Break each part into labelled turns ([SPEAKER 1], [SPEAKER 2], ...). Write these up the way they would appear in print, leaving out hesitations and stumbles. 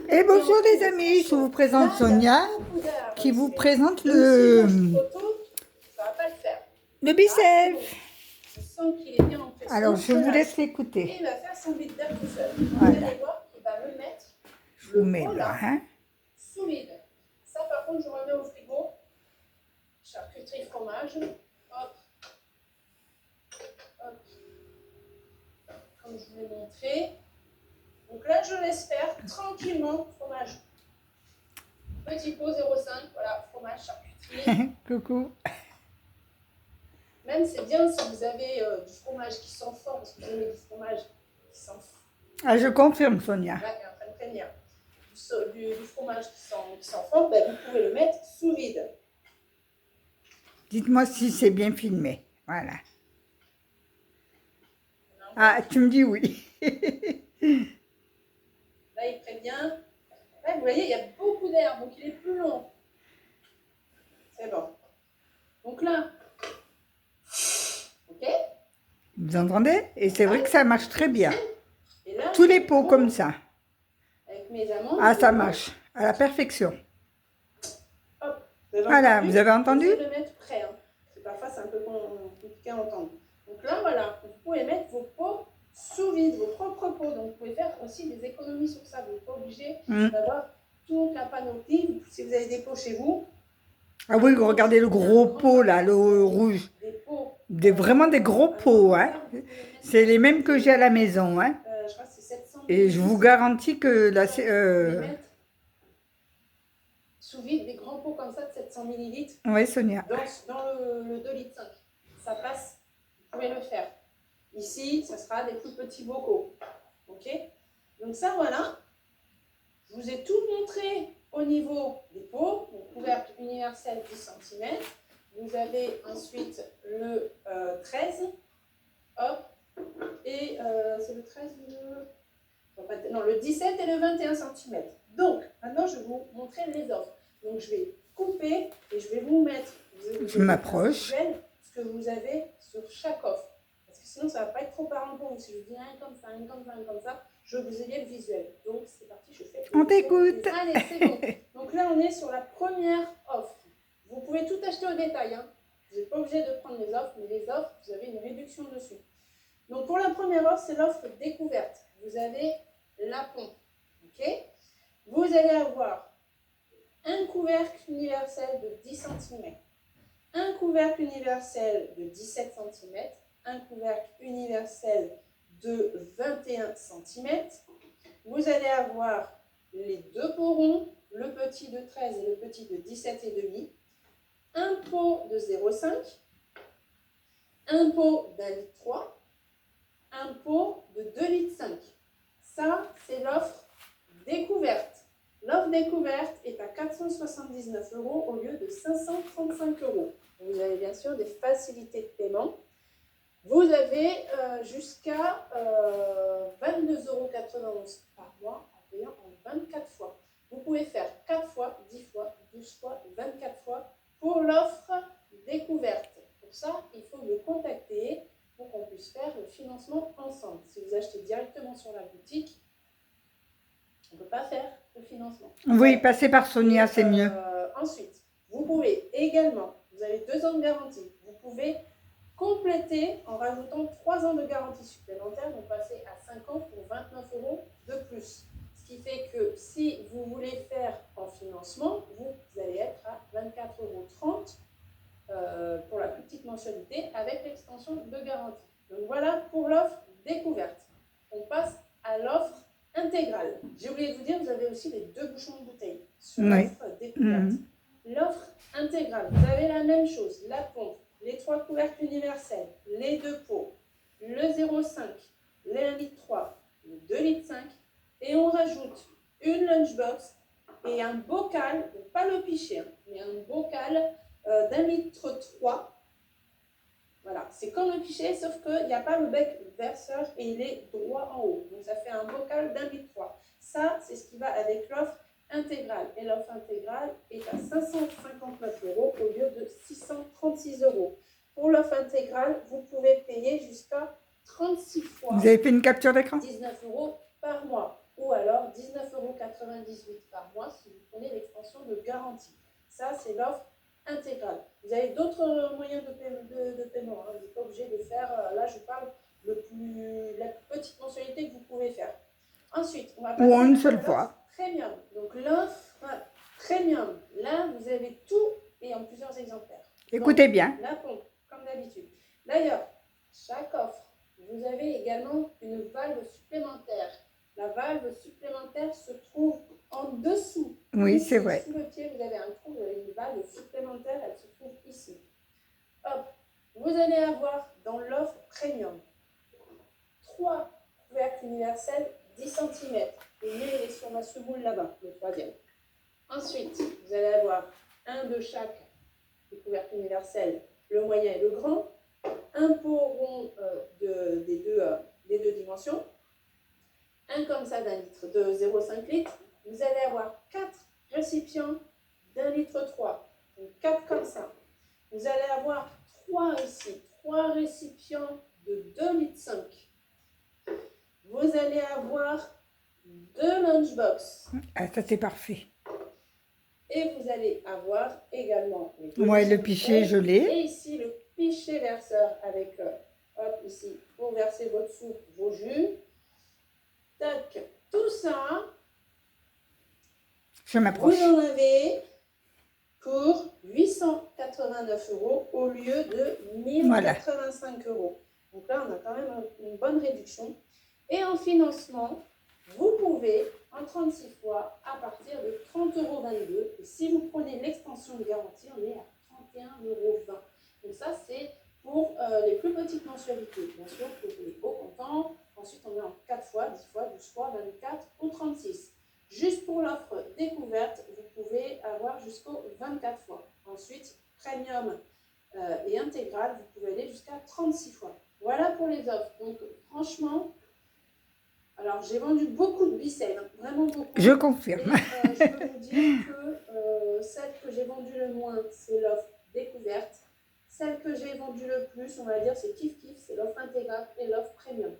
[SPEAKER 1] Et bonjour les amis, je vous présente Sonia qui vous présente le bicep.
[SPEAKER 2] Je sens qu'il est bien en pression.
[SPEAKER 1] Alors je vous laisse l'écouter.
[SPEAKER 2] Et il va faire son vide d'air tout seul.
[SPEAKER 1] Voilà.
[SPEAKER 2] Vous allez voir qu'il va me mettre
[SPEAKER 1] Je vous mets là. Hein.
[SPEAKER 2] sous vide. Ça par contre je remets au frigo. Charcuterie fromage. Hop. Hop. Comme je vous l'ai montré. Donc là je laisse faire tranquillement fromage. Petit pot 0,5. Voilà, fromage, charcuterie.
[SPEAKER 1] Coucou.
[SPEAKER 2] Même c'est bien si vous avez du fromage qui sent fort, parce que vous aimez du fromage qui sent fort.
[SPEAKER 1] Ah, je confirme Sonia.
[SPEAKER 2] Là, il est en train de prévenir. Du fromage qui sent fort, ben, vous pouvez le mettre sous vide.
[SPEAKER 1] Dites-moi si c'est bien filmé. Voilà. Ah, tu me dis oui.
[SPEAKER 2] Là, il prévient. Là, vous voyez, il y a beaucoup d'air, donc il est plus long. C'est bon. Donc là, ok.
[SPEAKER 1] Vous entendez? Et c'est vrai que ça marche très bien.
[SPEAKER 2] Et là,
[SPEAKER 1] Tous les pots comme ça.
[SPEAKER 2] avec mes amandes.
[SPEAKER 1] Ah, ça marche. À la perfection.
[SPEAKER 2] Hop.
[SPEAKER 1] Voilà, vous avez entendu?
[SPEAKER 2] Essayez de le mettre prêt. Hein. Parfois, c'est un peu compliqué à entendre. Donc là, voilà, vous pouvez mettre vos pots sous vide, vos propres pots. Donc, vous pouvez faire aussi des économies sur ça. Vous n'êtes pas obligé d'avoir toute la panoplie. Si vous avez des pots chez vous.
[SPEAKER 1] Ah oui, regardez le gros pot là, le rouge.
[SPEAKER 2] Des pots.
[SPEAKER 1] Vraiment des gros pots, hein. C'est les mêmes que j'ai à la maison, hein.
[SPEAKER 2] Je crois que c'est 700
[SPEAKER 1] Et je vous garantis que la...
[SPEAKER 2] sous vide, des grands pots comme ça de 700 ml.
[SPEAKER 1] Oui, Sonia.
[SPEAKER 2] Dans le 2,5 litres. Ça passe, vous pouvez le faire. Ici, ça sera des plus petits bocaux. Ok? Donc ça, voilà. Je vous ai tout montré au niveau des pots. Donc, couvercle universel 10 cm. Vous avez ensuite le 13. Hop. Et c'est le 13 non, le 17 et le 21 cm. Donc, maintenant, je vais vous montrer les offres. Donc, je vais couper et je vais vous mettre
[SPEAKER 1] Je m'approche.
[SPEAKER 2] ce que vous avez sur chaque offre. Parce que sinon, ça ne va pas être trop parlant pour vous. Si je vous dis un comme ça, un comme ça, un comme ça, je vous ai le visuel. Donc, c'est parti, je fais.
[SPEAKER 1] On t'écoute.
[SPEAKER 2] Allez, c'est bon. Donc là, on est sur la première offre. Vous pouvez tout acheter au détail. Hein. Vous n'êtes pas obligé de prendre les offres, mais les offres, vous avez une réduction dessus. Donc, pour la première offre, c'est l'offre découverte. Vous avez la pompe. Ok? Vous allez avoir un couvercle universel de 10 cm, un couvercle universel de 17 cm, un couvercle universel de 21 cm. Vous allez avoir les deux pots ronds, le petit de 13 et le petit de 17,5, un pot de 0,5, un pot d'1,3 litre, un pot de 2,5 litres. Ça, c'est l'offre découverte. L'offre découverte est à 479 € au lieu de 535 €. Vous avez bien sûr des facilités de paiement. Vous avez jusqu'à 22,91 € par mois en payant en 24 fois. Vous pouvez faire 4 fois, 10 fois, 12 fois, 24 fois pour l'offre découverte. Pour ça, il faut me contacter pour qu'on puisse faire le financement ensemble. Si vous achetez directement sur la boutique, on ne peut pas faire le financement.
[SPEAKER 1] Oui, passez par Sonia, c'est mieux.
[SPEAKER 2] Ensuite, vous pouvez également, vous avez 2 ans de garantie, vous pouvez compléter en rajoutant 3 ans de garantie supplémentaire, donc passer à 5 ans pour 29 € de plus. Ce qui fait que si vous voulez faire en financement, vous allez être à 24,30 € pour la plus petite mensualité avec l'extension de garantie. Donc voilà pour l'offre découverte. On passe à l'offre intégrale. J'ai oublié de vous dire, vous avez aussi les 2 bouchons de bouteille sur l'offre découverte. L'offre intégrale, vous avez la même chose, la pompe, les 3 couvercles universels, les 2 pots, le 0,5, les 1,3 litre, le 2,5 litre, et on rajoute une lunchbox et un bocal, pas le pichet, hein, mais un bocal d'1,3 litre. Voilà, c'est comme le pichet, sauf qu'il n'y a pas le bec verseur et il est droit en haut. Donc ça fait un bocal d'1,3 litre. Ça, c'est ce qui va avec l'offre intégrale. Et l'offre intégrale est à 559 € au lieu de 636 €. Pour l'offre intégrale, vous pouvez payer jusqu'à 36 fois.
[SPEAKER 1] Vous avez fait une capture d'écran?
[SPEAKER 2] 19 € par mois. Ou alors 19,99 € 18 par mois si vous prenez l'extension de garantie. Ça, c'est l'offre intégrale. Vous avez d'autres moyens de paiement. Hein. Vous n'êtes pas obligé de faire, là je parle la plus petite mensualité que vous pouvez faire. Ensuite, on va passer
[SPEAKER 1] Ou en une
[SPEAKER 2] à
[SPEAKER 1] seule
[SPEAKER 2] l'offre
[SPEAKER 1] fois.
[SPEAKER 2] premium. Donc l'offre premium, là vous avez tout et en plusieurs exemplaires.
[SPEAKER 1] Écoutez
[SPEAKER 2] Donc,
[SPEAKER 1] bien.
[SPEAKER 2] la pompe, comme d'habitude. D'ailleurs, chaque offre, vous avez également une valve supplémentaire. La valve supplémentaire se trouve en dessous.
[SPEAKER 1] Oui,
[SPEAKER 2] Ici,
[SPEAKER 1] c'est vrai.
[SPEAKER 2] Sous le pied, vous avez un trou, vous avez une valve supplémentaire, elle se trouve ici. Hop, vous allez avoir dans l'offre premium 3 couvercles universels 10 cm. Et il est sur ma semoule là-bas, le troisième. Ensuite, vous allez avoir un de chaque couvercle universel, le moyen et le grand, un pot rond des deux dimensions, un comme ça d'un litre, de 0,5 litres. Vous allez avoir 4 récipients d'1,3 litre. Donc 4 comme ça. Vous allez avoir 3 ici, 3 récipients de 2,5 litres. Vous allez avoir 2 lunchbox.
[SPEAKER 1] Ah, ça c'est parfait.
[SPEAKER 2] Et vous allez avoir également
[SPEAKER 1] Ouais, le pichet, je l'ai.
[SPEAKER 2] Et ici, le pichet verseur avec, hop, ici, pour verser votre soupe, vos jus. Tac, tout ça,
[SPEAKER 1] Je m'approche.
[SPEAKER 2] vous en avez pour 889 € au lieu de 1085 €. Donc là, on a quand même une bonne réduction. Et en financement, vous pouvez, en 36 fois, à partir de 30,22 €. Et si vous prenez l'extension de garantie, on est à 31,20 €. Donc ça, c'est pour les plus petites mensualités. Bien sûr, pour les hauts comptants, ensuite on est en 4 fois, 10 fois, 12 fois, 24 ou 36. Juste pour l'offre découverte, vous pouvez avoir jusqu'au 24 fois. Ensuite, premium et intégral, vous pouvez aller jusqu'à 36 fois. Voilà pour les offres. Donc franchement, alors j'ai vendu beaucoup de Bicel, hein, vraiment beaucoup.
[SPEAKER 1] Je confirme.
[SPEAKER 2] Et je peux vous dire que celle que j'ai vendue le moins, c'est l'offre découverte. Celle que j'ai vendue le plus, on va dire, c'est kiff kiff, c'est l'offre intégrale et l'offre premium.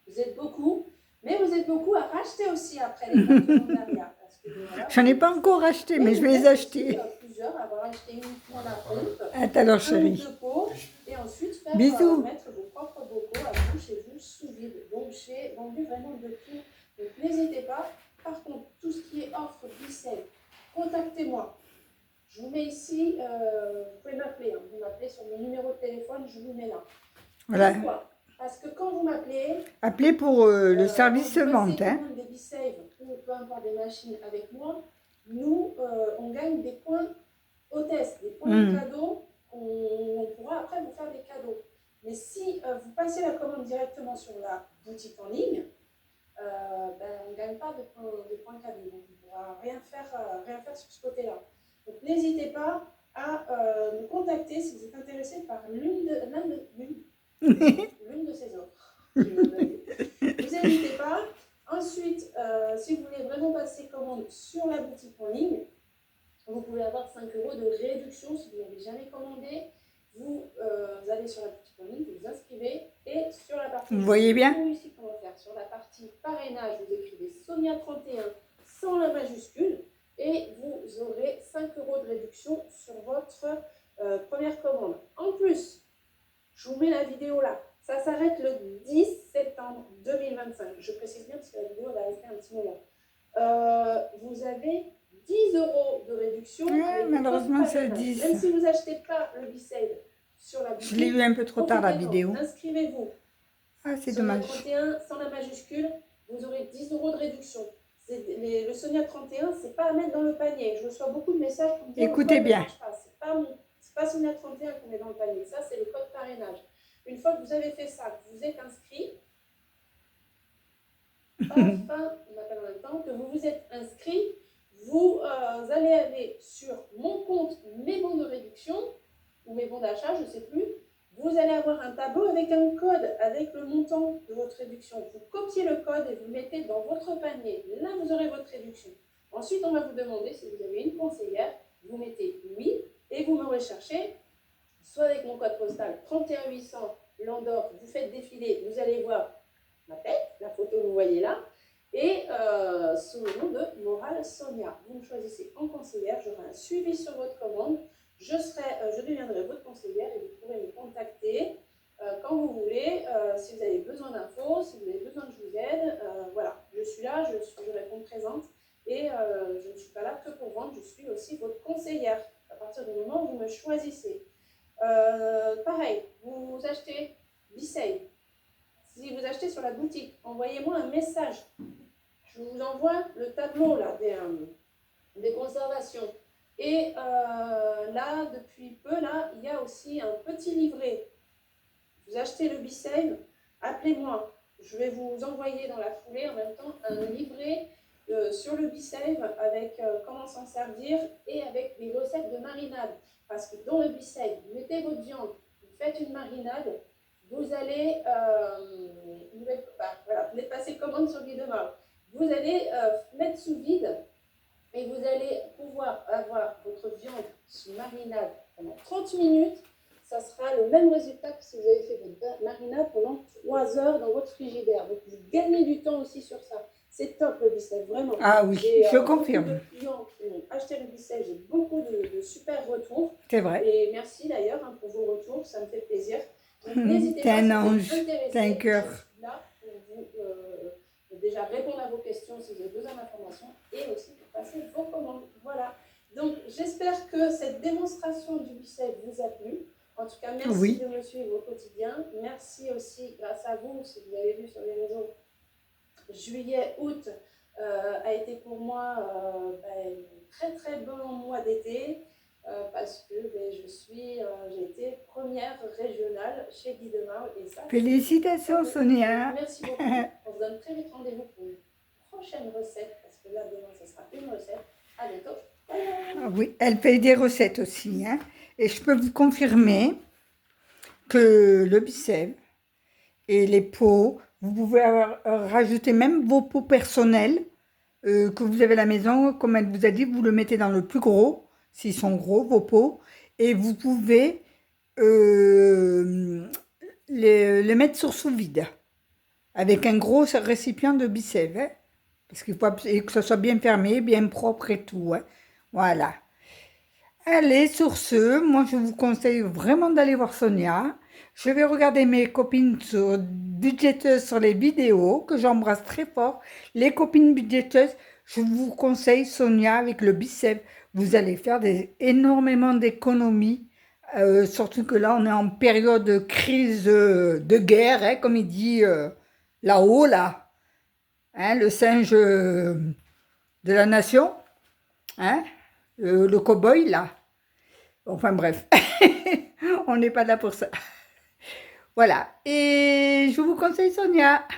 [SPEAKER 2] Vous êtes beaucoup, mais vous êtes beaucoup à racheter aussi après les concurrents derrière. Voilà,
[SPEAKER 1] J'en ai pas encore acheté, mais je vais les acheter.
[SPEAKER 2] Plusieurs, avoir acheté uniquement la pompe,
[SPEAKER 1] À alors, chérie.
[SPEAKER 2] de pot, et ensuite faire
[SPEAKER 1] Bisous.
[SPEAKER 2] mettre vos propres bocaux à vous chez vous sous vide. Donc j'ai vendu vraiment de tout. Donc n'hésitez pas. Par contre, tout ce qui est offre Bicel, contactez-moi. Je vous mets ici, vous pouvez m'appeler. Hein. Vous m'appelez sur mon numéro de téléphone, je vous mets là.
[SPEAKER 1] Voilà.
[SPEAKER 2] Pourquoi? Parce que quand vous m'appelez,
[SPEAKER 1] Appelez pour le service vente. Hein.
[SPEAKER 2] des Bicel ou peu importe des machines avec moi, nous, on gagne des points hôtesse, des points de cadeaux. On pourra après vous faire des cadeaux. Mais si vous passez la commande directement sur la boutique en ligne, on ne gagne pas de points cadeaux. Donc on ne pourra rien faire sur ce côté-là. Donc n'hésitez pas à nous contacter si vous êtes intéressé par l'une de ces offres. Vous n'hésitez pas. Ensuite, si vous voulez vraiment passer commande sur la boutique en ligne, vous pouvez avoir 5 € de réduction si vous n'avez jamais commandé. Vous allez sur la boutique en ligne, vous vous inscrivez et sur la partie...
[SPEAKER 1] Vous voyez bien?
[SPEAKER 2] Ici, comment faire. Sur la partie parrainage, vous écrivez Sonia 31 sans la majuscule et vous aurez 5 € de réduction sur votre première commande. En plus, je vous mets la vidéo là. Ça s'arrête le 10 septembre 2025. Je précise bien parce que la vidéo va rester un petit moment. Vous avez 10 € de réduction.
[SPEAKER 1] Ouais, malheureusement, c'est 10.
[SPEAKER 2] Même si vous n'achetez pas le Bicel sur la boutique.
[SPEAKER 1] Je l'ai eu un peu trop tard la vidéo.
[SPEAKER 2] Inscrivez-vous.
[SPEAKER 1] Ah, c'est dommage.
[SPEAKER 2] Sonia 31 sans la majuscule, vous aurez 10 € de réduction. Le Sonia 31, c'est pas à mettre dans le panier. Je reçois beaucoup de messages pour me dire
[SPEAKER 1] écoutez bien.
[SPEAKER 2] C'est pas Sonia 31 qu'on met dans le panier. Ça, c'est le code parrainage. Une fois que vous avez fait ça, que vous êtes inscrit, enfin, on appelle en même temps, que vous vous êtes inscrit, vous allez aller sur mon compte mes bons de réduction ou mes bons d'achat, je ne sais plus. Vous allez avoir un tableau avec un code, avec le montant de votre réduction. Vous copiez le code et vous le mettez dans votre panier. Là, vous aurez votre réduction. Ensuite, on va vous demander si vous avez une conseillère. Vous mettez oui et vous me recherchez, soit avec mon code postal 31800 Landor. Vous faites défiler, vous allez voir ma tête, la photo que vous voyez là. et sous le nom de Morale Sonia. Vous me choisissez en conseillère, j'aurai un suivi sur votre commande, je deviendrai votre conseillère et vous pourrez me contacter quand vous voulez, si vous avez besoin d'infos, si vous avez besoin que je vous aide, voilà, je suis là, je réponds présente et je ne suis pas là que pour vendre, je suis aussi votre conseillère à partir du moment où vous me choisissez. Pareil, vous achetez Bisei. Si vous achetez sur la boutique, envoyez-moi un message. Je vous envoie le tableau là, des conservations. Et là, depuis peu, là, il y a aussi un petit livret. Vous achetez le Bisei, appelez-moi. Je vais vous envoyer dans la foulée en même temps un livret sur le Bisei avec comment s'en servir et avec des recettes de marinade. Parce que dans le Bisei, vous mettez votre viande, vous faites une marinade, vous allez, voilà, vous passez commande sur Guide de Marle. Vous allez mettre sous vide et vous allez pouvoir avoir votre viande sous marinade pendant 30 minutes. Ça sera le même résultat que si vous avez fait votre marinade pendant 3 heures dans votre frigidaire. Donc vous gagnez du temps aussi sur ça. C'est top le Bisei, vraiment.
[SPEAKER 1] Ah oui, je confirme.
[SPEAKER 2] Beaucoup de clients qui ont acheté le Bisei, j'ai beaucoup de super retours.
[SPEAKER 1] C'est vrai.
[SPEAKER 2] Et merci d'ailleurs pour vos retours, ça me fait plaisir. Donc n'hésitez pas,
[SPEAKER 1] T'es un
[SPEAKER 2] si
[SPEAKER 1] ange,
[SPEAKER 2] vous êtes intéressé,
[SPEAKER 1] t'as un cœur.
[SPEAKER 2] je suis là pour vous déjà répondre à vos questions si vous avez besoin d'informations et aussi pour passer vos commandes. Voilà. Donc j'espère que cette démonstration du Bisei vous a plu. En tout cas, merci de me suivre au quotidien. Merci aussi, grâce à vous, si vous avez vu sur les réseaux, juillet, août a été pour moi un très très bon mois d'été parce que j'ai été première régionale chez Guide de Marle. Et ça,
[SPEAKER 1] félicitations Sonia.
[SPEAKER 2] Merci beaucoup. On se donne très vite rendez-vous pour une prochaine recette parce que là, demain, ce sera une recette. À bientôt.
[SPEAKER 1] Ah oui, elle fait des recettes aussi. Hein. Et je peux vous confirmer que le Bisei et les pots, vous pouvez rajouter même vos pots personnels que vous avez à la maison. Comme elle vous a dit, vous le mettez dans le plus gros, s'ils sont gros, vos pots. Et vous pouvez les mettre sur sous vide avec un gros récipient de Bisei. Hein, parce qu'il faut que ce soit bien fermé, bien propre et tout. Hein. Voilà. Allez, sur ce, moi je vous conseille vraiment d'aller voir Sonia. Je vais regarder mes copines budgéteuses sur les vidéos, que j'embrasse très fort. Les copines budgéteuses, je vous conseille Sonia avec le Bisei. Vous allez faire énormément d'économies. Surtout que là, on est en période de crise de guerre, hein, comme il dit là-haut, là. Hein, le singe de la nation. Hein, le cow-boy, là. Enfin bref, on n'est pas là pour ça. Voilà, et je vous conseille Sonia.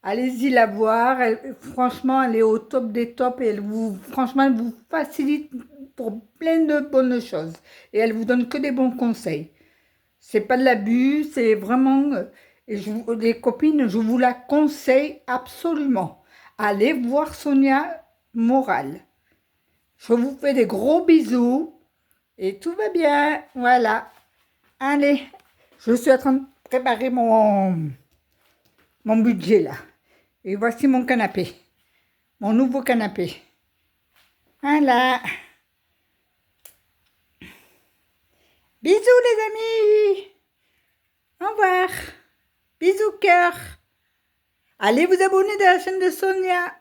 [SPEAKER 1] Allez-y la voir, franchement, elle est au top des tops et franchement, elle vous facilite pour plein de bonnes choses. Et elle vous donne que des bons conseils. C'est pas de l'abus, c'est vraiment... les copines, je vous la conseille absolument. Allez voir Sonia Morale. Je vous fais des gros bisous. Et tout va bien, voilà. Allez, je suis en train de préparer mon budget là. Et voici mon canapé, mon nouveau canapé. Voilà. Bisous les amis. Au revoir. Bisous cœur. Allez vous abonner à la chaîne de Sonia.